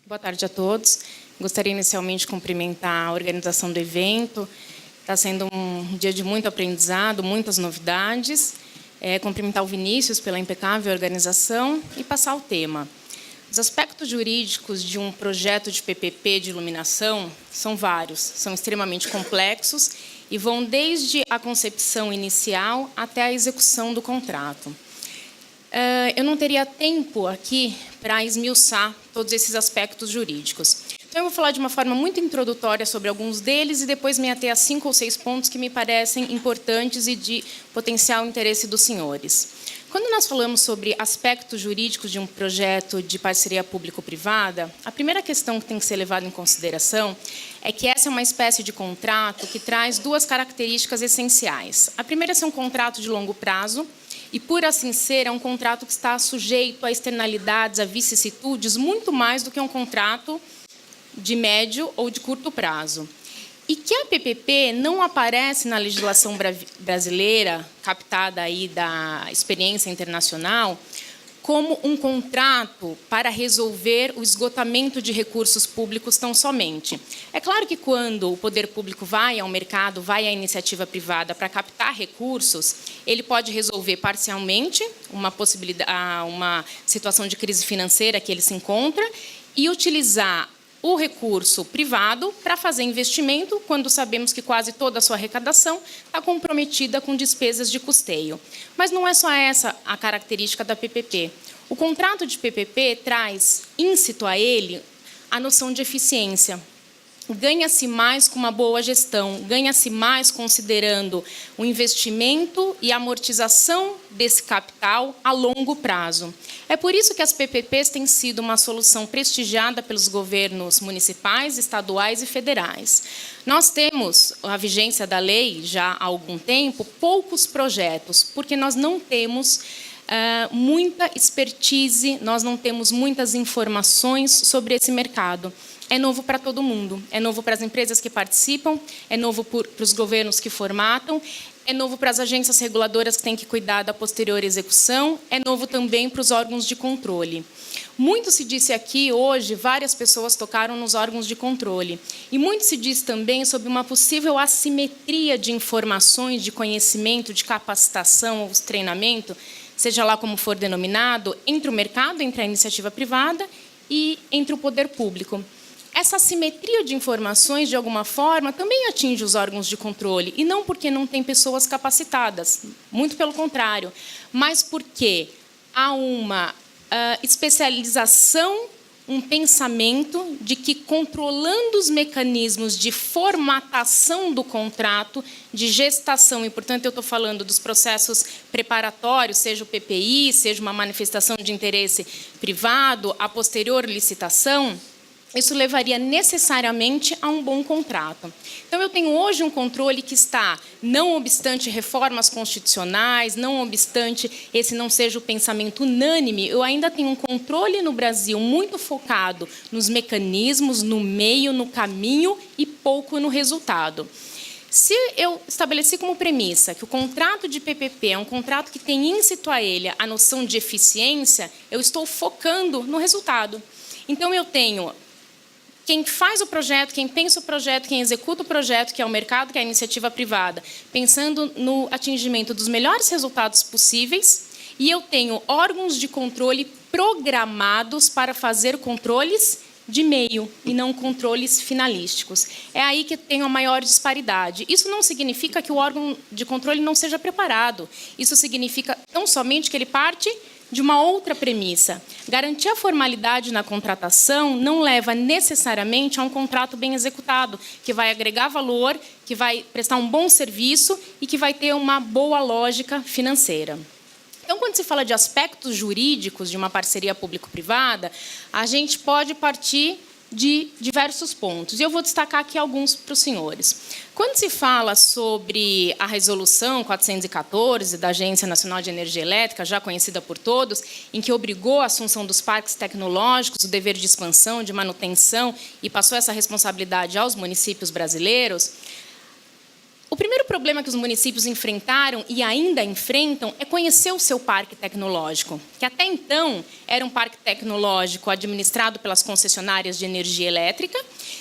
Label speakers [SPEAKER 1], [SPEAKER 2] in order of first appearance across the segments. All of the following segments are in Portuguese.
[SPEAKER 1] Boa tarde a todos. Gostaria inicialmente de cumprimentar a organização do evento. Está sendo um dia de muito aprendizado, muitas novidades. Cumprimentar o Vinícius pela impecável organização e passar o tema. Os aspectos jurídicos de um projeto de PPP de iluminação são vários, são extremamente complexos e vão desde a concepção inicial até a execução do contrato. Eu não teria tempo aqui para esmiuçar todos esses aspectos jurídicos. Então, eu vou falar de uma forma muito introdutória sobre alguns deles e depois me ater a 5 ou 6 pontos que me parecem importantes e de potencial interesse dos senhores. Quando nós falamos sobre aspectos jurídicos de um projeto de parceria público-privada, a primeira questão que tem que ser levada em consideração é que essa é uma espécie de contrato que traz duas características essenciais. A primeira é ser um contrato de longo prazo, e, por assim ser, é um contrato que está sujeito a externalidades, a vicissitudes, muito mais do que um contrato de médio ou de curto prazo. E que a PPP não aparece na legislação brasileira, captada aí da experiência internacional, como um contrato para resolver o esgotamento de recursos públicos tão somente. É claro que quando o poder público vai ao mercado, vai à iniciativa privada para captar recursos, ele pode resolver parcialmente uma situação de crise financeira que ele se encontra e utilizar o recurso privado para fazer investimento, quando sabemos que quase toda a sua arrecadação está comprometida com despesas de custeio. Mas não é só essa a característica da PPP. O contrato de PPP traz íncito a ele a noção de eficiência. Ganha-se mais com uma boa gestão, ganha-se mais considerando o investimento e a amortização desse capital a longo prazo. É por isso que as PPPs têm sido uma solução prestigiada pelos governos municipais, estaduais e federais. Nós temos a vigência da lei já há algum tempo, poucos projetos, porque nós não temos muita expertise, nós não temos muitas informações sobre esse mercado. É novo para todo mundo, é novo para as empresas que participam, é novo para os governos que formatam, é novo para as agências reguladoras que têm que cuidar da posterior execução, é novo também para os órgãos de controle. Muito se disse aqui hoje, várias pessoas tocaram nos órgãos de controle, e muito se diz também sobre uma possível assimetria de informações, de conhecimento, de capacitação ou treinamento, seja lá como for denominado, entre o mercado, entre a iniciativa privada e entre o poder público. Essa assimetria de informações, de alguma forma, também atinge os órgãos de controle, e não porque não tem pessoas capacitadas, muito pelo contrário, mas porque há uma especialização, um pensamento de que, controlando os mecanismos de formatação do contrato, de gestação, e, portanto, eu estou falando dos processos preparatórios, seja o PPI, seja uma manifestação de interesse privado, a posterior licitação, isso levaria necessariamente a um bom contrato. Então, eu tenho hoje um controle que está, não obstante reformas constitucionais, não obstante esse não seja o pensamento unânime, eu ainda tenho um controle no Brasil muito focado nos mecanismos, no meio, no caminho e pouco no resultado. Se eu estabeleci como premissa que o contrato de PPP é um contrato que tem íncito a ele a noção de eficiência, eu estou focando no resultado. Então, eu tenho quem faz o projeto, quem pensa o projeto, quem executa o projeto, que é o mercado, que é a iniciativa privada, pensando no atingimento dos melhores resultados possíveis, e eu tenho órgãos de controle programados para fazer controles de meio e não controles finalísticos. É aí que tem a maior disparidade. Isso não significa que o órgão de controle não seja preparado. Isso significa tão somente que ele parte de uma outra premissa. Garantir a formalidade na contratação não leva necessariamente a um contrato bem executado, que vai agregar valor, que vai prestar um bom serviço e que vai ter uma boa lógica financeira. Então, quando se fala de aspectos jurídicos de uma parceria público-privada, a gente pode partir de diversos pontos. E eu vou destacar aqui alguns para os senhores. Quando se fala sobre a resolução 414 da Agência Nacional de Energia Elétrica, já conhecida por todos, em que obrigou a assunção dos parques tecnológicos, o dever de expansão, de manutenção, e passou essa responsabilidade aos municípios brasileiros, o primeiro problema que os municípios enfrentaram e ainda enfrentam é conhecer o seu parque tecnológico, que até então era um parque tecnológico administrado pelas concessionárias de energia elétrica,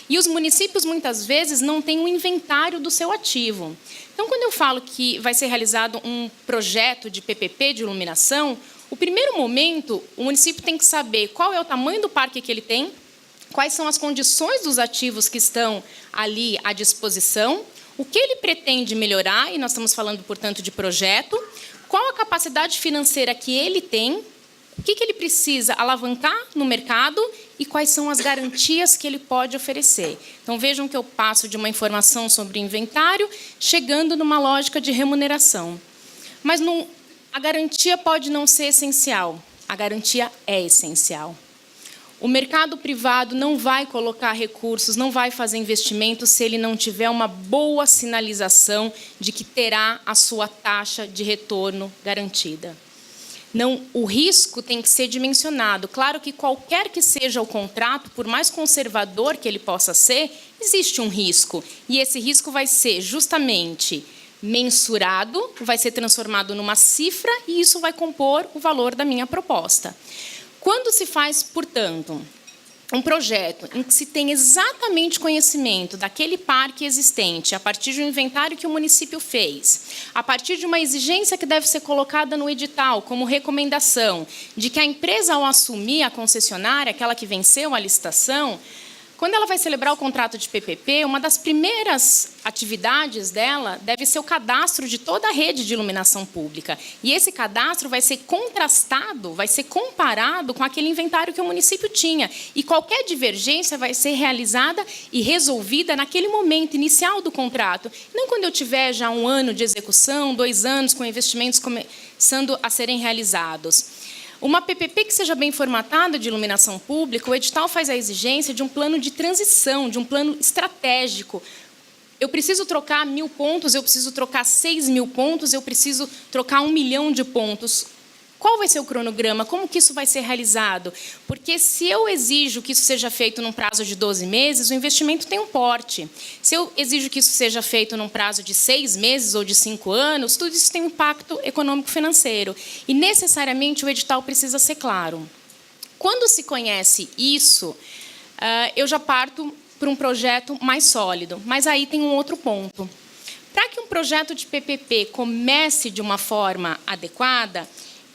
[SPEAKER 1] e os municípios muitas vezes não têm um inventário do seu ativo. Então, quando eu falo que vai ser realizado um projeto de PPP de iluminação, o primeiro momento, o município tem que saber qual é o tamanho do parque que ele tem, quais são as condições dos ativos que estão ali à disposição, o que ele pretende melhorar, e nós estamos falando, portanto, de projeto, qual a capacidade financeira que ele tem, o que ele precisa alavancar no mercado e quais são as garantias que ele pode oferecer. Então, vejam que eu passo de uma informação sobre inventário, chegando numa lógica de remuneração. Mas a garantia pode não ser essencial, a garantia é essencial. O mercado privado não vai colocar recursos, não vai fazer investimentos se ele não tiver uma boa sinalização de que terá a sua taxa de retorno garantida. Não, o risco tem que ser dimensionado. Claro que qualquer que seja o contrato, por mais conservador que ele possa ser, existe um risco. E esse risco vai ser justamente mensurado, vai ser transformado numa cifra e isso vai compor o valor da minha proposta. Quando se faz, portanto, um projeto em que se tem exatamente conhecimento daquele parque existente, a partir de um inventário que o município fez, a partir de uma exigência que deve ser colocada no edital como recomendação, de que a empresa, ao assumir a concessionária, aquela que venceu a licitação, quando ela vai celebrar o contrato de PPP, uma das primeiras atividades dela deve ser o cadastro de toda a rede de iluminação pública. E esse cadastro vai ser contrastado, vai ser comparado com aquele inventário que o município tinha. E qualquer divergência vai ser realizada e resolvida naquele momento inicial do contrato. Não quando eu tiver já 1 ano de execução, 2 anos, com investimentos começando a serem realizados. Uma PPP que seja bem formatada de iluminação pública, o edital faz a exigência de um plano de transição, de um plano estratégico. Eu preciso trocar 1.000 pontos, eu preciso trocar 6.000 pontos, eu preciso trocar 1 milhão de pontos. Qual vai ser o cronograma? Como que isso vai ser realizado? Porque se eu exijo que isso seja feito num prazo de 12 meses, o investimento tem um porte. Se eu exijo que isso seja feito num prazo de 6 meses ou de 5 anos, tudo isso tem um impacto econômico-financeiro. E, necessariamente, o edital precisa ser claro. Quando se conhece isso, eu já parto para um projeto mais sólido. Mas aí tem um outro ponto. Para que um projeto de PPP comece de uma forma adequada,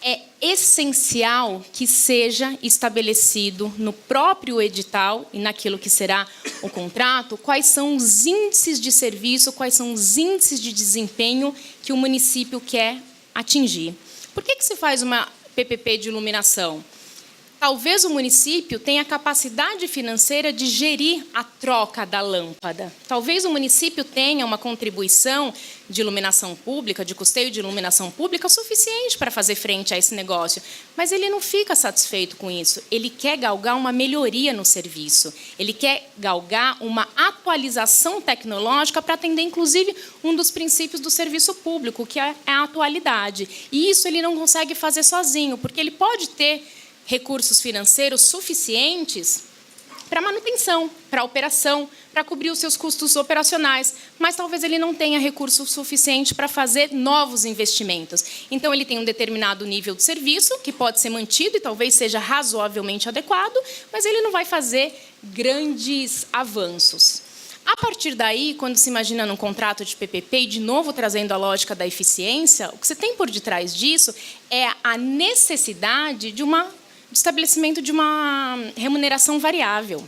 [SPEAKER 1] é essencial que seja estabelecido no próprio edital e naquilo que será o contrato, quais são os índices de serviço, quais são os índices de desempenho que o município quer atingir. Por que se faz uma PPP de iluminação? Talvez o município tenha capacidade financeira de gerir a troca da lâmpada. Talvez o município tenha uma contribuição de iluminação pública, de custeio de iluminação pública, suficiente para fazer frente a esse negócio. Mas ele não fica satisfeito com isso. Ele quer galgar uma melhoria no serviço. Ele quer galgar uma atualização tecnológica para atender, inclusive, um dos princípios do serviço público, que é a atualidade. E isso ele não consegue fazer sozinho, porque ele pode ter recursos financeiros suficientes para manutenção, para operação, para cobrir os seus custos operacionais, mas talvez ele não tenha recurso suficiente para fazer novos investimentos. Então, ele tem um determinado nível de serviço, que pode ser mantido e talvez seja razoavelmente adequado, mas ele não vai fazer grandes avanços. A partir daí, quando se imagina num contrato de PPP, e de novo trazendo a lógica da eficiência, o que você tem por detrás disso é a necessidade de estabelecimento de uma remuneração variável,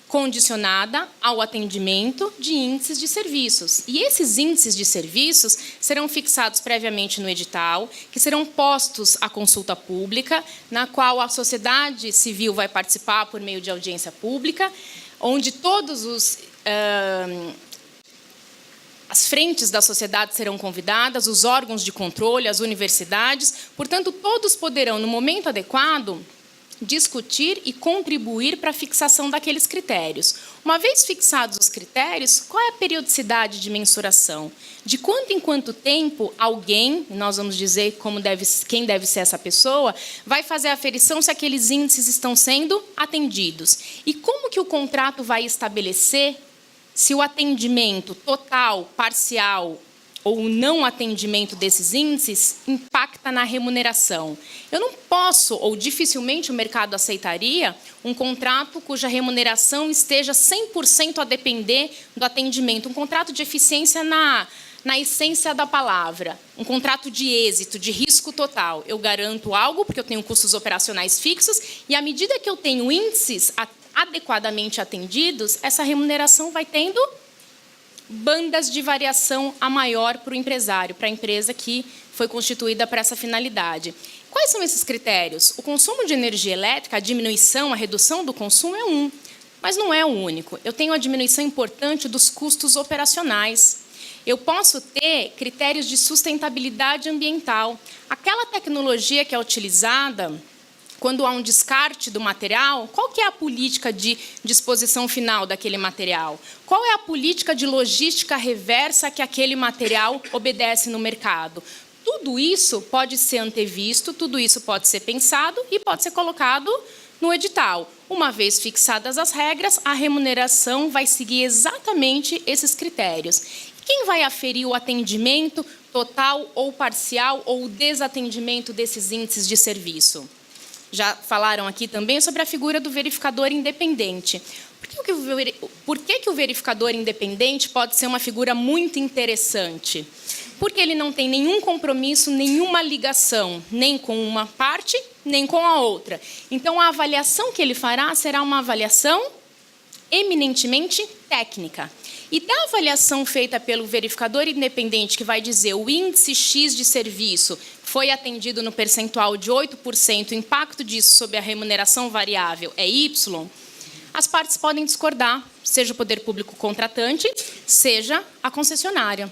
[SPEAKER 1] condicionada ao atendimento de índices de serviços. E esses índices de serviços serão fixados previamente no edital, que serão postos à consulta pública, na qual a sociedade civil vai participar por meio de audiência pública, onde todos as frentes da sociedade serão convidadas, os órgãos de controle, as universidades. Portanto, todos poderão, no momento adequado, discutir e contribuir para a fixação daqueles critérios. Uma vez fixados os critérios, qual é a periodicidade de mensuração? De quanto em quanto tempo alguém, nós vamos dizer quem deve ser essa pessoa, vai fazer a aferição se aqueles índices estão sendo atendidos? E como que o contrato vai estabelecer se o atendimento total, parcial ou o não atendimento desses índices impacta na remuneração. Eu não posso, ou dificilmente o mercado aceitaria, um contrato cuja remuneração esteja 100% a depender do atendimento, um contrato de eficiência na essência da palavra, um contrato de êxito, de risco total. Eu garanto algo, porque eu tenho custos operacionais fixos, e à medida que eu tenho índices adequadamente atendidos, essa remuneração vai tendo bandas de variação a maior para o empresário, para a empresa que foi constituída para essa finalidade. Quais são esses critérios? O consumo de energia elétrica, a diminuição, a redução do consumo é um, mas não é o único. Eu tenho a diminuição importante dos custos operacionais. Eu posso ter critérios de sustentabilidade ambiental. Aquela tecnologia que é utilizada quando há um descarte do material, qual que é a política de disposição final daquele material? Qual é a política de logística reversa que aquele material obedece no mercado? Tudo isso pode ser antevisto, tudo isso pode ser pensado e pode ser colocado no edital. Uma vez fixadas as regras, a remuneração vai seguir exatamente esses critérios. Quem vai aferir o atendimento total ou parcial ou o desatendimento desses índices de serviço? Já falaram aqui também sobre a figura do verificador independente. Por que o verificador independente pode ser uma figura muito interessante? Porque ele não tem nenhum compromisso, nenhuma ligação, nem com uma parte, nem com a outra. Então, a avaliação que ele fará será uma avaliação eminentemente técnica. E da avaliação feita pelo verificador independente, que vai dizer o índice X de serviço foi atendido no percentual de 8%, o impacto disso sobre a remuneração variável é Y, as partes podem discordar, seja o poder público contratante, seja a concessionária.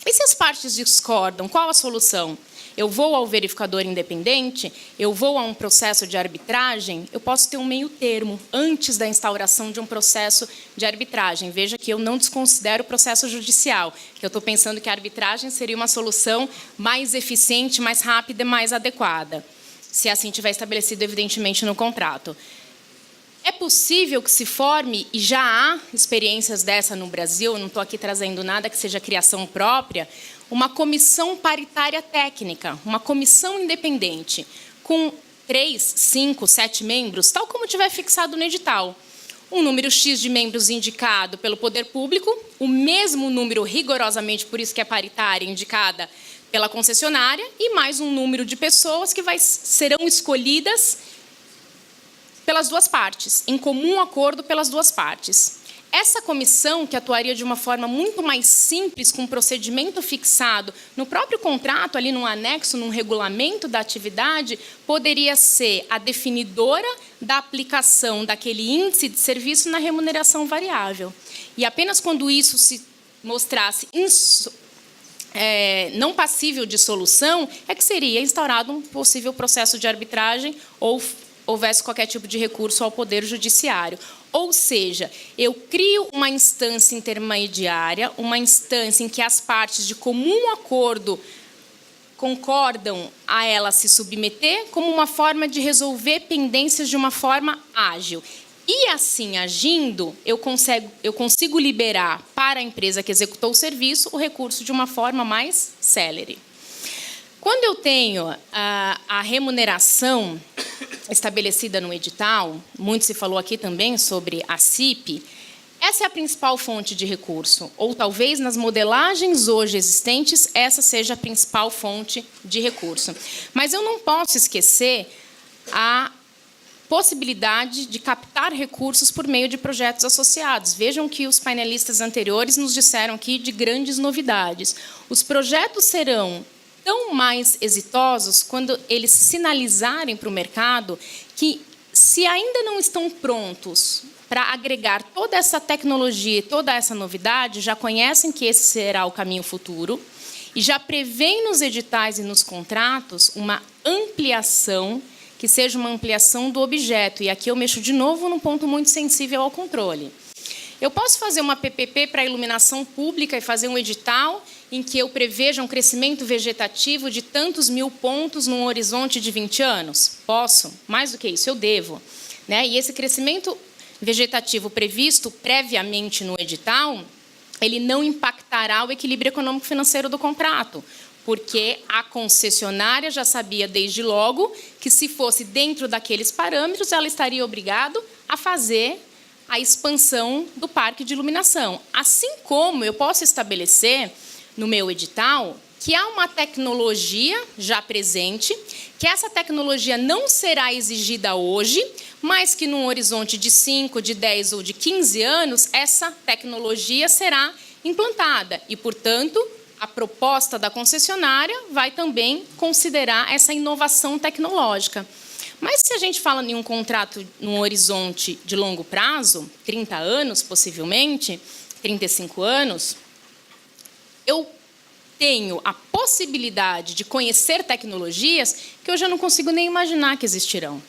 [SPEAKER 1] E se as partes discordam, qual a solução? Eu vou ao verificador independente, eu vou a um processo de arbitragem, eu posso ter um meio termo antes da instauração de um processo de arbitragem. Veja que eu não desconsidero o processo judicial, que eu estou pensando que a arbitragem seria uma solução mais eficiente, mais rápida e mais adequada, se assim tiver estabelecido, evidentemente, no contrato. É possível que se forme, e já há experiências dessa no Brasil, eu não estou aqui trazendo nada que seja criação própria, uma comissão paritária técnica, uma comissão independente, com 3, 5, 7 membros, tal como tiver fixado no edital. Um número X de membros indicado pelo poder público, o mesmo número, rigorosamente, por isso que é paritária, indicada pela concessionária, e mais um número de pessoas que serão escolhidas pelas duas partes, em comum acordo pelas duas partes. Essa comissão, que atuaria de uma forma muito mais simples, com um procedimento fixado no próprio contrato, ali num anexo, num regulamento da atividade, poderia ser a definidora da aplicação daquele índice de serviço na remuneração variável. E apenas quando isso se mostrasse não passível de solução, é que seria instaurado um possível processo de arbitragem ou houvesse qualquer tipo de recurso ao Poder Judiciário. Ou seja, eu crio uma instância intermediária, uma instância em que as partes de comum acordo concordam a ela se submeter como uma forma de resolver pendências de uma forma ágil. E assim agindo, eu consigo liberar para a empresa que executou o serviço o recurso de uma forma mais célere. Quando eu tenho a remuneração estabelecida no edital, muito se falou aqui também sobre a CIP, essa é a principal fonte de recurso, ou talvez nas modelagens hoje existentes, essa seja a principal fonte de recurso. Mas eu não posso esquecer a possibilidade de captar recursos por meio de projetos associados. Vejam que os painelistas anteriores nos disseram aqui de grandes novidades. Os projetos serão tão mais exitosos quando eles sinalizarem para o mercado que, se ainda não estão prontos para agregar toda essa tecnologia e toda essa novidade, já conhecem que esse será o caminho futuro e já prevêem nos editais e nos contratos uma ampliação, que seja uma ampliação do objeto. E aqui eu mexo de novo num ponto muito sensível ao controle. Eu posso fazer uma PPP para iluminação pública e fazer um edital em que eu preveja um crescimento vegetativo de tantos mil pontos num horizonte de 20 anos? Posso. Mais do que isso, eu devo. E esse crescimento vegetativo previsto previamente no edital, ele não impactará o equilíbrio econômico-financeiro do contrato, porque a concessionária já sabia desde logo que, se fosse dentro daqueles parâmetros, ela estaria obrigada a fazer a expansão do parque de iluminação. Assim como eu posso estabelecer no meu edital que há uma tecnologia já presente, que essa tecnologia não será exigida hoje, mas que, num horizonte de 5, de 10 ou de 15 anos, essa tecnologia será implantada e, portanto, a proposta da concessionária vai também considerar essa inovação tecnológica. Mas, se a gente fala em um contrato num horizonte de longo prazo, 30 anos, possivelmente, 35 anos, eu tenho a possibilidade de conhecer tecnologias que eu já não consigo nem imaginar que existirão.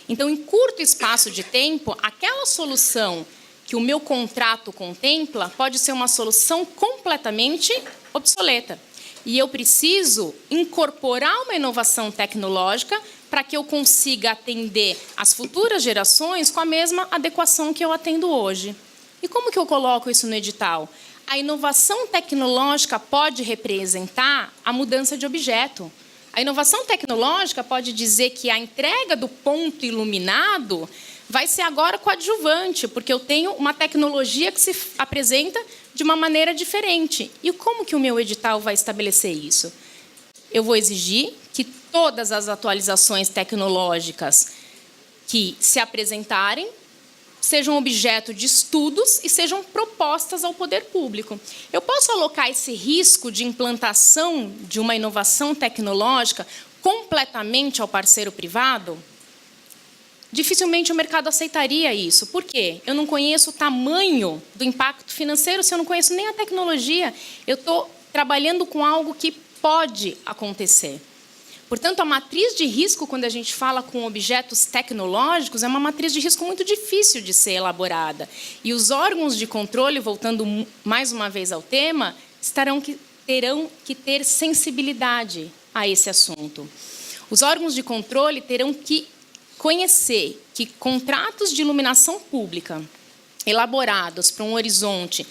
[SPEAKER 1] Então, em curto espaço de tempo, aquela solução que o meu contrato contempla pode ser uma solução completamente obsoleta. E eu preciso incorporar uma inovação tecnológica para que eu consiga atender as futuras gerações com a mesma adequação que eu atendo hoje. E como que eu coloco isso no edital? A inovação tecnológica pode representar a mudança de objeto. A inovação tecnológica pode dizer que a entrega do ponto iluminado vai ser agora coadjuvante, porque eu tenho uma tecnologia que se apresenta de uma maneira diferente. E como que o meu edital vai estabelecer isso? Eu vou exigir que todas as atualizações tecnológicas que se apresentarem sejam objeto de estudos e sejam propostas ao poder público. Eu posso alocar esse risco de implantação de uma inovação tecnológica completamente ao parceiro privado? Dificilmente o mercado aceitaria isso. Por quê? Eu não conheço o tamanho do impacto financeiro, se eu não conheço nem a tecnologia. Eu estou trabalhando com algo que pode acontecer. Portanto, a matriz de risco, quando a gente fala com objetos tecnológicos, é uma matriz de risco muito difícil de ser elaborada. E os órgãos de controle, voltando mais uma vez ao tema, terão que ter sensibilidade a esse assunto. Os órgãos de controle terão que conhecer que contratos de iluminação pública elaborados para um horizonte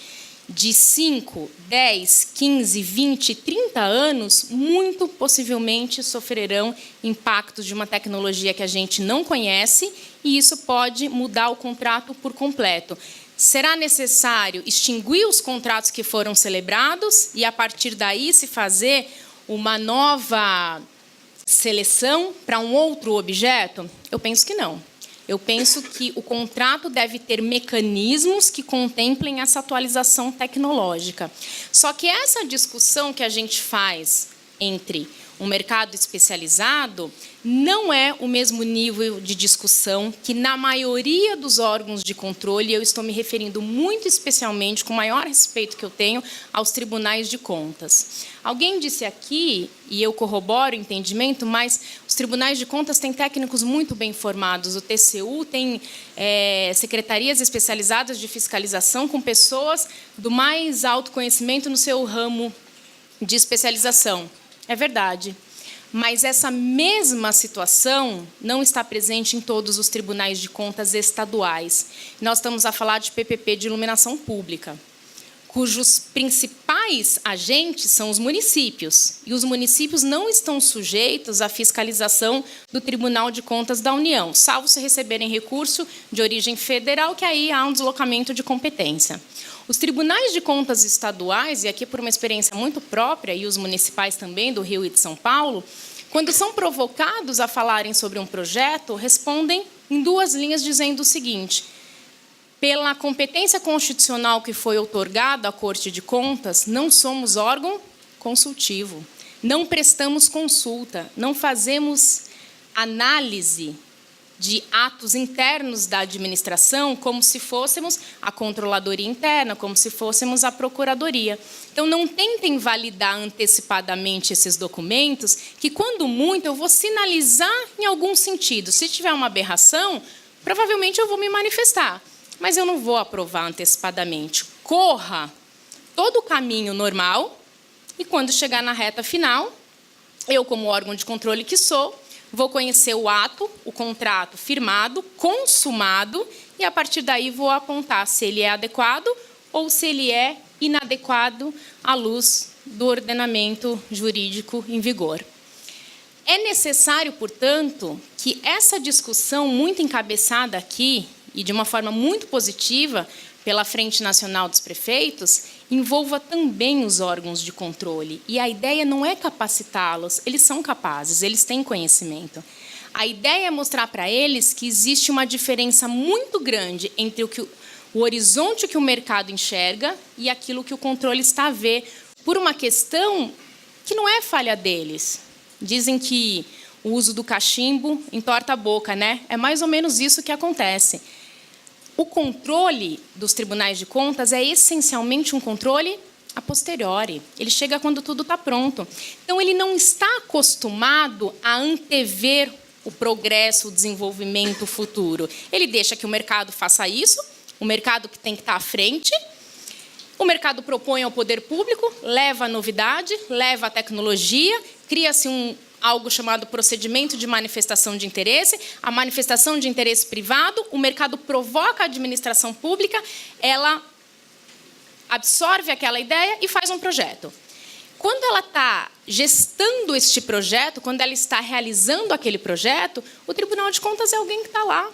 [SPEAKER 1] de 5, 10, 15, 20, 30 anos, muito possivelmente sofrerão impactos de uma tecnologia que a gente não conhece, e isso pode mudar o contrato por completo. Será necessário extinguir os contratos que foram celebrados e, a partir daí, se fazer uma nova seleção para um outro objeto? Eu penso que não. Eu penso que o contrato deve ter mecanismos que contemplem essa atualização tecnológica. Só que essa discussão que a gente faz entre um mercado especializado não é o mesmo nível de discussão que, na maioria dos órgãos de controle, eu estou me referindo muito especialmente, com o maior respeito que eu tenho, aos tribunais de contas. Alguém disse aqui, e eu corroboro o entendimento, mas os tribunais de contas têm técnicos muito bem formados. O TCU tem secretarias especializadas de fiscalização com pessoas do mais alto conhecimento no seu ramo de especialização. É verdade. Mas essa mesma situação não está presente em todos os tribunais de contas estaduais. Nós estamos a falar de PPP de iluminação pública, cujos principais agentes são os municípios. E os municípios não estão sujeitos à fiscalização do Tribunal de Contas da União, salvo se receberem recurso de origem federal, que aí há um deslocamento de competência. Os tribunais de contas estaduais, e aqui por uma experiência muito própria, e os municipais também, do Rio e de São Paulo, quando são provocados a falarem sobre um projeto, respondem em 2 linhas dizendo o seguinte: pela competência constitucional que foi outorgada à Corte de Contas, não somos órgão consultivo, não prestamos consulta, não fazemos análise de atos internos da administração como se fôssemos a controladoria interna, como se fôssemos a procuradoria. Então, não tentem validar antecipadamente esses documentos, que, quando muito, eu vou sinalizar em algum sentido. Se tiver uma aberração, provavelmente eu vou me manifestar, mas eu não vou aprovar antecipadamente. Corra todo o caminho normal e, quando chegar na reta final, eu, como órgão de controle que sou, vou conhecer o ato, o contrato firmado, consumado, e, a partir daí, vou apontar se ele é adequado ou se ele é inadequado à luz do ordenamento jurídico em vigor. É necessário, portanto, que essa discussão muito encabeçada aqui, e de uma forma muito positiva, pela Frente Nacional dos Prefeitos, envolva também os órgãos de controle. E a ideia não é capacitá-los, eles são capazes, eles têm conhecimento. A ideia é mostrar para eles que existe uma diferença muito grande entre o horizonte que o mercado enxerga e aquilo que o controle está a ver, por uma questão que não é falha deles. Dizem que o uso do cachimbo entorta a boca, né? É mais ou menos isso que acontece. O controle dos tribunais de contas é essencialmente um controle a posteriori. Ele chega quando tudo está pronto. Então, ele não está acostumado a antever o progresso, o desenvolvimento futuro. Ele deixa que o mercado faça isso, o mercado que tem que estar à frente. O mercado propõe ao poder público, leva a novidade, leva a tecnologia, cria-se algo chamado procedimento de manifestação de interesse, a manifestação de interesse privado, o mercado provoca a administração pública, ela absorve aquela ideia e faz um projeto. Quando ela está gestando este projeto, quando ela está realizando aquele projeto, o Tribunal de Contas é alguém que está lá,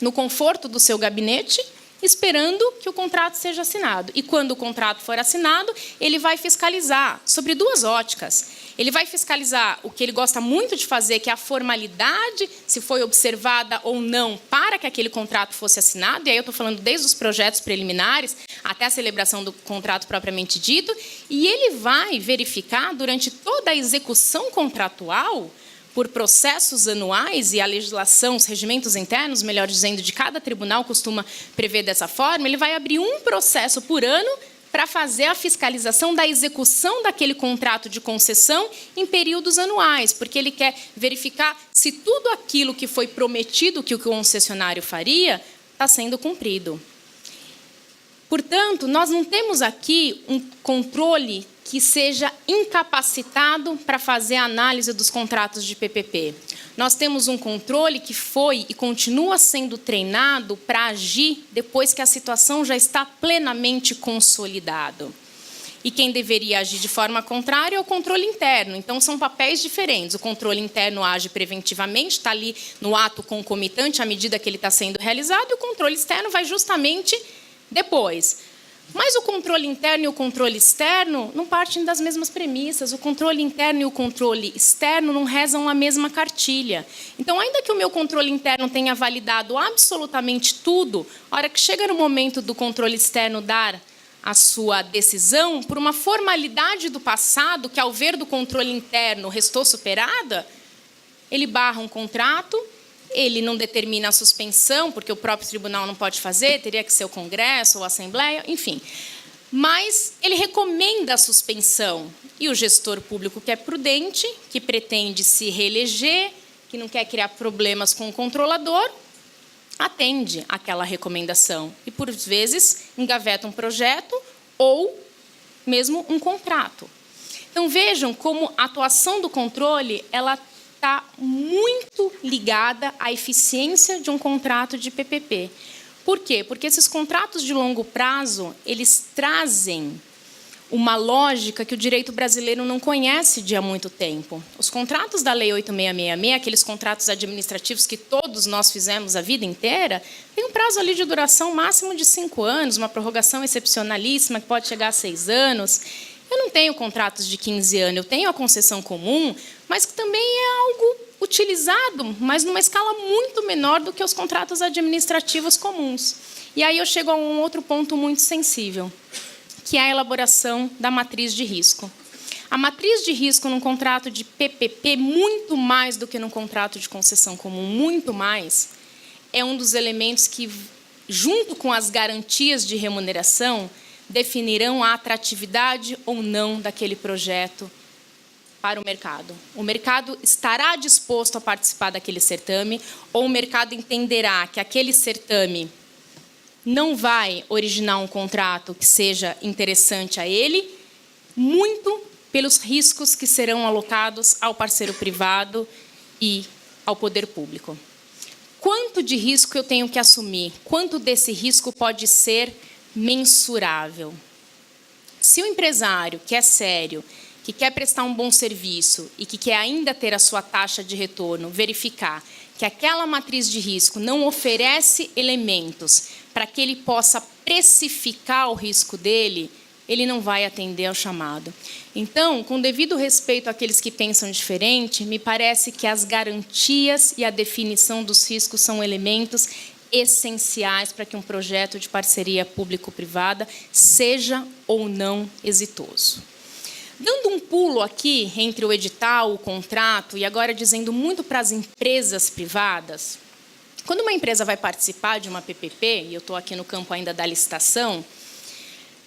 [SPEAKER 1] no conforto do seu gabinete, esperando que o contrato seja assinado. E quando o contrato for assinado, ele vai fiscalizar sobre duas óticas. Ele vai fiscalizar o que ele gosta muito de fazer, que é a formalidade, se foi observada ou não, para que aquele contrato fosse assinado. E aí eu estou falando desde os projetos preliminares até a celebração do contrato propriamente dito. E ele vai verificar, durante toda a execução contratual, por processos anuais, e a legislação, os regimentos internos, melhor dizendo, de cada tribunal costuma prever dessa forma, ele vai abrir um processo por ano para fazer a fiscalização da execução daquele contrato de concessão em períodos anuais, porque ele quer verificar se tudo aquilo que foi prometido que o concessionário faria está sendo cumprido. Portanto, nós não temos aqui um controle que seja incapacitado para fazer a análise dos contratos de PPP. Nós temos um controle que foi e continua sendo treinado para agir depois que a situação já está plenamente consolidada. E quem deveria agir de forma contrária é o controle interno. Então, são papéis diferentes. O controle interno age preventivamente, está ali no ato concomitante à medida que ele está sendo realizado, e o controle externo vai justamente depois. Mas o controle interno e o controle externo não partem das mesmas premissas. O controle interno e o controle externo não rezam a mesma cartilha. Então, ainda que o meu controle interno tenha validado absolutamente tudo, a hora que chega no momento do controle externo dar a sua decisão, por uma formalidade do passado, que ao ver do controle interno restou superada, ele barra um contrato, ele não determina a suspensão, porque o próprio tribunal não pode fazer, teria que ser o Congresso ou a Assembleia, enfim. Mas ele recomenda a suspensão. E o gestor público, que é prudente, que pretende se reeleger, que não quer criar problemas com o controlador, atende àquela recomendação. E, por vezes, engaveta um projeto ou mesmo um contrato. Então, vejam como a atuação do controle ela está muito ligada à eficiência de um contrato de PPP. Por quê? Porque esses contratos de longo prazo, eles trazem uma lógica que o direito brasileiro não conhece de há muito tempo. Os contratos da Lei 8666, aqueles contratos administrativos que todos nós fizemos a vida inteira, tem um prazo ali de duração máximo de 5 anos, uma prorrogação excepcionalíssima que pode chegar a 6 anos. Eu não tenho contratos de 15 anos, eu tenho a concessão comum, mas que também é algo utilizado, mas numa escala muito menor do que os contratos administrativos comuns. E aí eu chego a um outro ponto muito sensível, que é a elaboração da matriz de risco. A matriz de risco num contrato de PPP, muito mais do que num contrato de concessão comum, muito mais, é um dos elementos que, junto com as garantias de remuneração, definirão a atratividade ou não daquele projeto para o mercado. O mercado estará disposto a participar daquele certame, ou o mercado entenderá que aquele certame não vai originar um contrato que seja interessante a ele, muito pelos riscos que serão alocados ao parceiro privado e ao poder público. Quanto de risco eu tenho que assumir? Quanto desse risco pode ser mensurável? Se o empresário que é sério, que quer prestar um bom serviço e que quer ainda ter a sua taxa de retorno, verificar que aquela matriz de risco não oferece elementos para que ele possa precificar o risco dele, ele não vai atender ao chamado. Então, com devido respeito àqueles que pensam diferente, me parece que as garantias e a definição dos riscos são elementos essenciais para que um projeto de parceria público-privada seja ou não exitoso. Dando um pulo aqui entre o edital, o contrato, e agora dizendo muito para as empresas privadas, quando uma empresa vai participar de uma PPP, e eu estou aqui no campo ainda da licitação,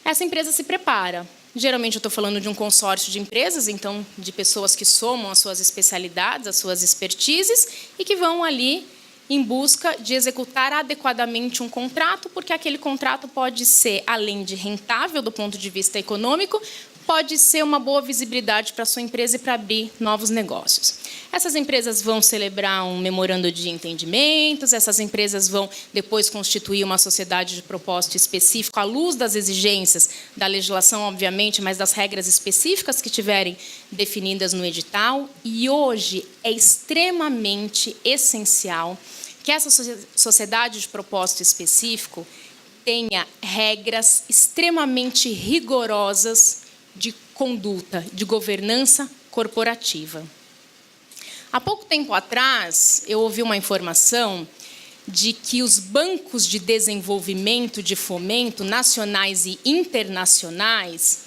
[SPEAKER 1] essa empresa se prepara. Geralmente eu estou falando de um consórcio de empresas, então de pessoas que somam as suas especialidades, as suas expertises, e que vão ali em busca de executar adequadamente um contrato, porque aquele contrato pode ser, além de rentável do ponto de vista econômico, pode ser uma boa visibilidade para a sua empresa e para abrir novos negócios. Essas empresas vão celebrar um memorando de entendimentos, essas empresas vão depois constituir uma sociedade de propósito específico à luz das exigências da legislação, obviamente, mas das regras específicas que tiverem definidas no edital. E hoje é extremamente essencial que essa sociedade de propósito específico tenha regras extremamente rigorosas de conduta, de governança corporativa. Há pouco tempo atrás, eu ouvi uma informação de que os bancos de desenvolvimento, de fomento, nacionais e internacionais,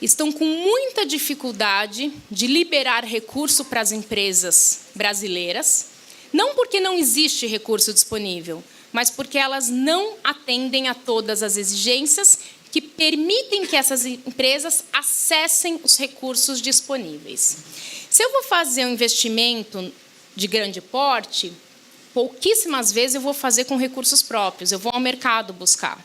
[SPEAKER 1] estão com muita dificuldade de liberar recurso para as empresas brasileiras, não porque não existe recurso disponível, mas porque elas não atendem a todas as exigências que permitem que essas empresas acessem os recursos disponíveis. Se eu vou fazer um investimento de grande porte, pouquíssimas vezes eu vou fazer com recursos próprios, eu vou ao mercado buscar.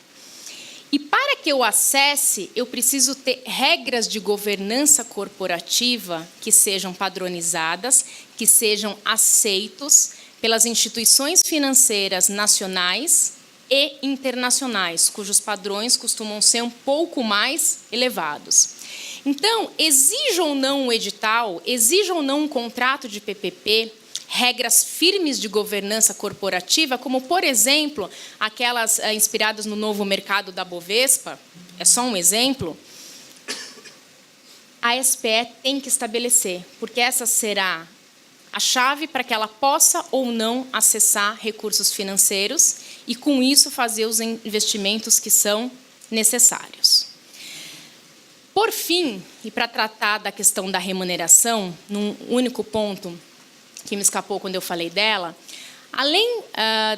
[SPEAKER 1] E para que eu acesse, eu preciso ter regras de governança corporativa que sejam padronizadas, que sejam aceitos pelas instituições financeiras nacionais e internacionais, cujos padrões costumam ser um pouco mais elevados. Então, exija ou não um edital, exija ou não um contrato de PPP, regras firmes de governança corporativa, como, por exemplo, aquelas inspiradas no novo mercado da Bovespa, é só um exemplo, a SPE tem que estabelecer, porque essa será a chave para que ela possa ou não acessar recursos financeiros e, com isso, fazer os investimentos que são necessários. Por fim, e para tratar da questão da remuneração, num único ponto que me escapou quando eu falei dela, além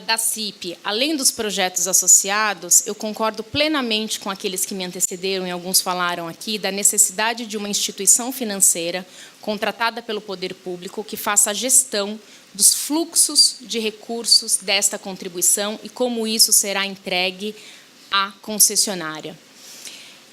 [SPEAKER 1] da CIP, além dos projetos associados, eu concordo plenamente com aqueles que me antecederam, e alguns falaram aqui, da necessidade de uma instituição financeira contratada pelo poder público que faça a gestão dos fluxos de recursos desta contribuição e como isso será entregue à concessionária.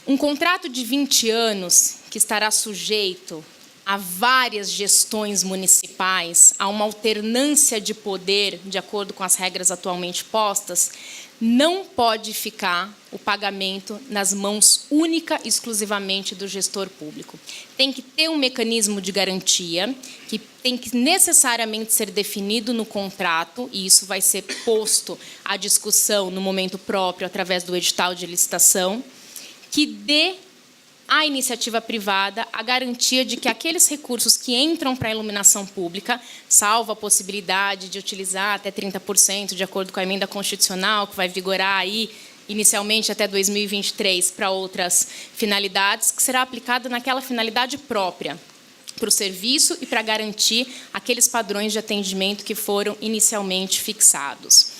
[SPEAKER 1] Um contrato de 20 anos que estará sujeito a várias gestões municipais, a uma alternância de poder, de acordo com as regras atualmente postas, não pode ficar o pagamento nas mãos única e exclusivamente do gestor público. Tem que ter um mecanismo de garantia, que tem que necessariamente ser definido no contrato, e isso vai ser posto à discussão no momento próprio, através do edital de licitação, que dê à iniciativa privada a garantia de que aqueles recursos que entram para a iluminação pública, salvo a possibilidade de utilizar até 30%, de acordo com a emenda constitucional, que vai vigorar aí inicialmente até 2023 para outras finalidades, que será aplicada naquela finalidade própria para o serviço e para garantir aqueles padrões de atendimento que foram inicialmente fixados.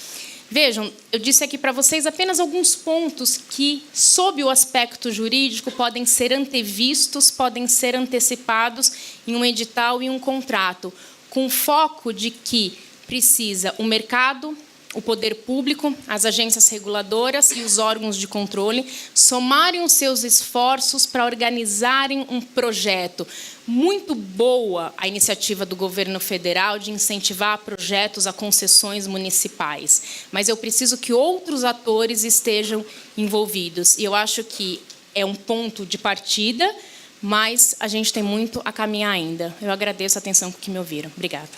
[SPEAKER 1] Vejam, eu disse aqui para vocês apenas alguns pontos que, sob o aspecto jurídico, podem ser antevistos, podem ser antecipados em um edital e um contrato, com foco de que precisa o mercado, o poder público, as agências reguladoras e os órgãos de controle somarem os seus esforços para organizarem um projeto. Muito boa a iniciativa do governo federal de incentivar projetos a concessões municipais, mas eu preciso que outros atores estejam envolvidos. E eu acho que é um ponto de partida, mas a gente tem muito a caminhar ainda. Eu agradeço a atenção que me ouviram. Obrigada.